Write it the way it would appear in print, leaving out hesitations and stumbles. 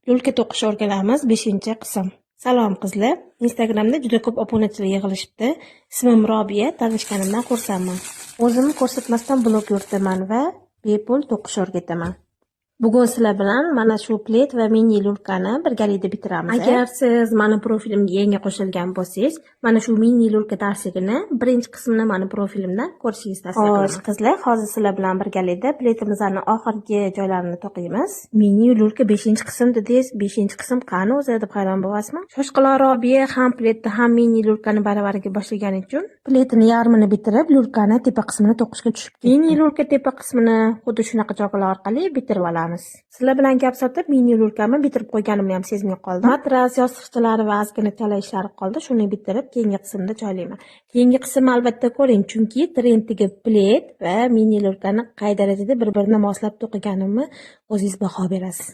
Yo'lka to'qish o'rganamiz 5-qism. Salom qizlar. Instagramda juda ko'p obunachilar yig'ilishibdi. Ismim Robiya, tanishganimdan xursandman. O'zimni ko'rsatmasdan blog yuritaman va bepul to'qish o'rgataman. Bugun sizlar bilan mana shu plet va mini lulkani birgalikda bitiramiz. Agar siz mani profilimga yangi qo'shilgan bo'lsangiz, mana shu mini lulka darsligini birinchi qismini mani profilimdan ko'rishingizni tavsiya qilaman. Xo'sh, qizlar, hozir sizlar bilan birgalikda pletimizning oxirgi joylarini to'qiymiz. Mini lulka 5-qism dedingiz, 5-qism qani o'zi deb hayron bo'lasizmi? Shoshqaloq Robiya ham pletni ham mini lulkani baravariga boshlagani uchun pletini yarmini bitirib, lulkani tepa qismini to'qishga tushib ketdi. Mini lulka tepa qismini xuddi shunaqa joylar orqali bitirib olamiz. Sizlar bilan gap sotib mini lulkamni bitirib qo'yganimni ham sezmay qoldim. Matras, yostiqchalari va ozgina chala ishlari qoldi. Shuni bitirib keyingi qismda joylayman. Keyingi qismni albatta ko'ring, chunki trenddagi plet va mini lulkani qay darajada bir-birini moslab to'qiganimni o'zingiz baho berasiz.